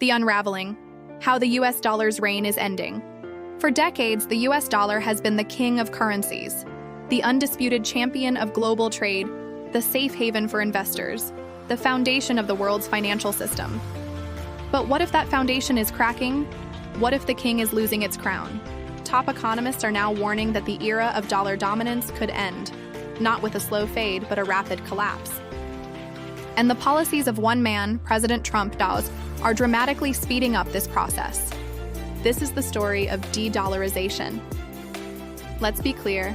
The unraveling. How the US dollar's reign is ending. For decades, the US dollar has been the king of currencies, the undisputed champion of global trade, the safe haven for investors, the foundation of the world's financial system. But what if that foundation is cracking? What if the king is losing its crown? Top economists are now warning that the era of dollar dominance could end, not with a slow fade, but a rapid collapse. And the policies of one man, President Trump, are dramatically speeding up this process. This is the story of de-dollarization. Let's be clear,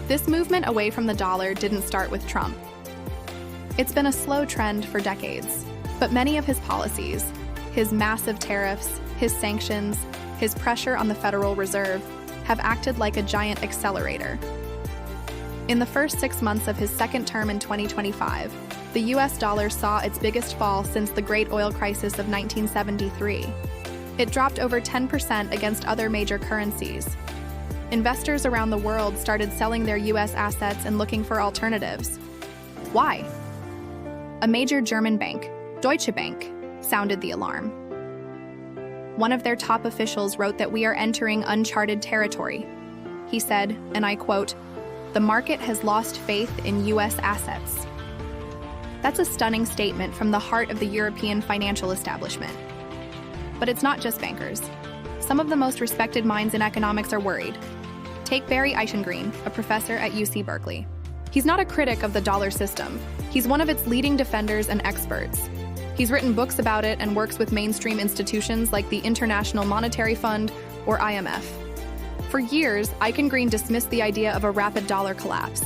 this movement away from the dollar didn't start with Trump. It's been a slow trend for decades, but many of his policies, his massive tariffs, his sanctions, his pressure on the Federal Reserve, have acted like a giant accelerator. In the first 6 months of his second term in 2025, the US dollar saw its biggest fall since the Great Oil Crisis of 1973. It dropped over 10% against other major currencies. Investors around the world started selling their US assets and looking for alternatives. Why? A major German bank, Deutsche Bank, sounded the alarm. One of their top officials wrote that we are entering uncharted territory. He said, and I quote, "The market has lost faith in US assets." That's a stunning statement from the heart of the European financial establishment. But it's not just bankers. Some of the most respected minds in economics are worried. Take Barry Eichengreen, a professor at UC Berkeley. He's not a critic of the dollar system. He's one of its leading defenders and experts. He's written books about it and works with mainstream institutions like the International Monetary Fund or IMF. For years, Eichengreen dismissed the idea of a rapid dollar collapse.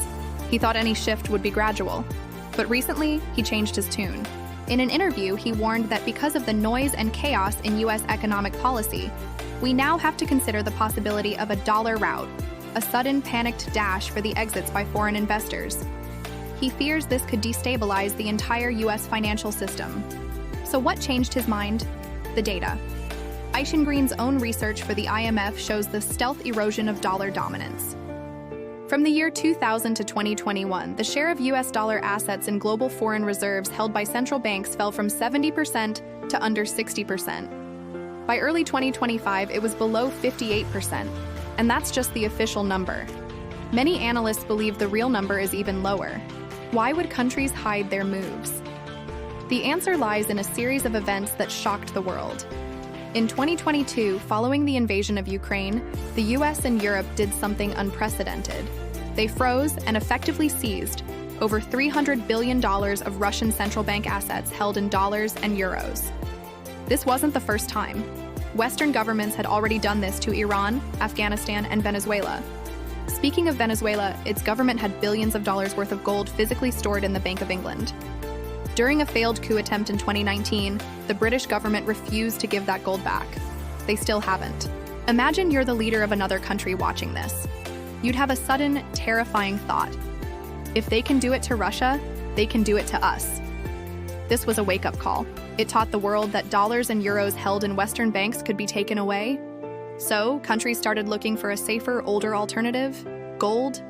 He thought any shift would be gradual. But recently, he changed his tune. In an interview, he warned that because of the noise and chaos in US economic policy, we now have to consider the possibility of a dollar rout, a sudden panicked dash for the exits by foreign investors. He fears this could destabilize the entire US financial system. So what changed his mind? The data. Eichengreen's own research for the IMF shows the stealth erosion of dollar dominance. From the year 2000 to 2021, the share of US dollar assets in global foreign reserves held by central banks fell from 70% to under 60%. By early 2025, it was below 58%, and that's just the official number. Many analysts believe the real number is even lower. Why would countries hide their moves? The answer lies in a series of events that shocked the world. In 2022, following the invasion of Ukraine, the US and Europe did something unprecedented. They froze and effectively seized over $300 billion of Russian central bank assets held in dollars and euros. This wasn't the first time. Western governments had already done this to Iran, Afghanistan, and Venezuela. Speaking of Venezuela, its government had billions of dollars worth of gold physically stored in the Bank of England. During a failed coup attempt in 2019, the British government refused to give that gold back. They still haven't. Imagine you're the leader of another country watching this. You'd have a sudden, terrifying thought. If they can do it to Russia, they can do it to us. This was a wake-up call. It taught the world that dollars and euros held in Western banks could be taken away. So, countries started looking for a safer, older alternative, gold.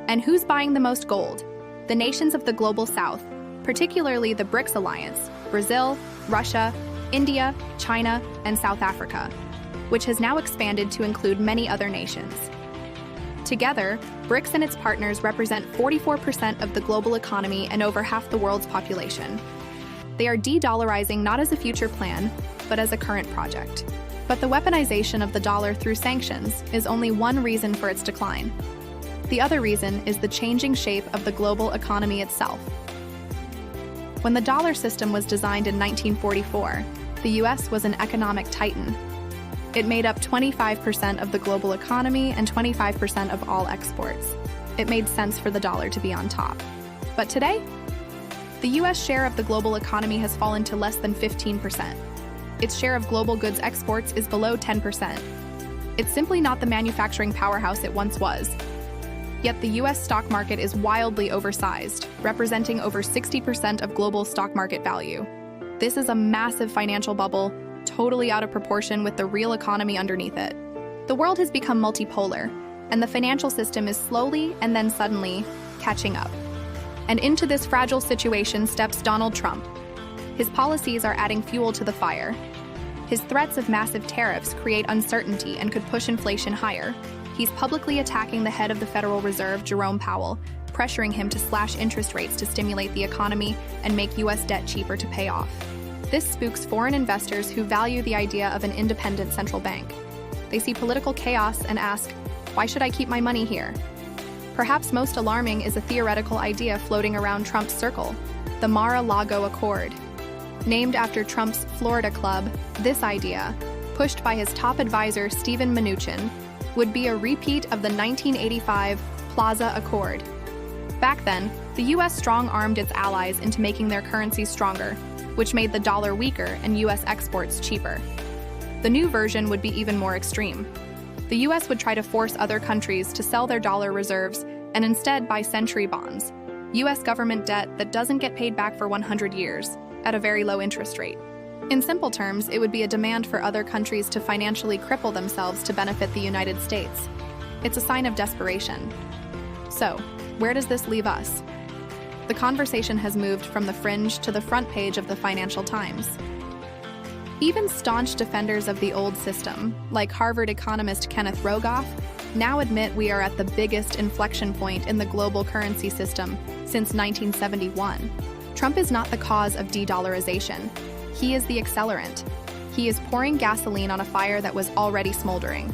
And who's buying the most gold? The nations of the Global South, particularly the BRICS alliance, Brazil, Russia, India, China, and South Africa, which has now expanded to include many other nations. Together, BRICS and its partners represent 44% of the global economy and over half the world's population. They are de-dollarizing not as a future plan, but as a current project. But the weaponization of the dollar through sanctions is only one reason for its decline. The other reason is the changing shape of the global economy itself. When the dollar system was designed in 1944, the US was an economic titan. It made up 25% of the global economy and 25% of all exports. It made sense for the dollar to be on top. But today, the US share of the global economy has fallen to less than 15%. Its share of global goods exports is below 10%. It's simply not the manufacturing powerhouse it once was. Yet the US stock market is wildly oversized, representing over 60% of global stock market value. This is a massive financial bubble, totally out of proportion with the real economy underneath it. The world has become multipolar, and the financial system is slowly and then suddenly catching up. And into this fragile situation steps Donald Trump. His policies are adding fuel to the fire. His threats of massive tariffs create uncertainty and could push inflation higher. He's publicly attacking the head of the Federal Reserve, Jerome Powell, pressuring him to slash interest rates to stimulate the economy and make U.S. debt cheaper to pay off. This spooks foreign investors who value the idea of an independent central bank. They see political chaos and ask, why should I keep my money here? Perhaps most alarming is a theoretical idea floating around Trump's circle, the Mar-a-Lago Accord. Named after Trump's Florida club, this idea, pushed by his top advisor Steven Mnuchin, would be a repeat of the 1985 Plaza Accord. Back then, the U.S. strong-armed its allies into making their currencies stronger, which made the dollar weaker and U.S. exports cheaper. The new version would be even more extreme. The U.S. would try to force other countries to sell their dollar reserves and instead buy century bonds, U.S. government debt that doesn't get paid back for 100 years, at a very low interest rate. In simple terms, it would be a demand for other countries to financially cripple themselves to benefit the United States. It's a sign of desperation. So, where does this leave us? The conversation has moved from the fringe to the front page of the Financial Times. Even staunch defenders of the old system, like Harvard economist Kenneth Rogoff, now admit we are at the biggest inflection point in the global currency system since 1971. Trump is not the cause of de-dollarization. He is the accelerant. He is pouring gasoline on a fire that was already smoldering.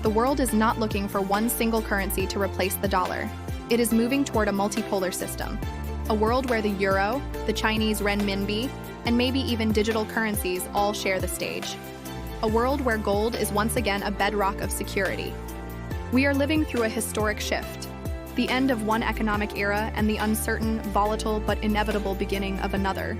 The world is not looking for one single currency to replace the dollar. It is moving toward a multipolar system, a world where the euro, the Chinese renminbi, and maybe even digital currencies all share the stage. A world where gold is once again a bedrock of security. We are living through a historic shift, the end of one economic era and the uncertain, volatile, but inevitable beginning of another.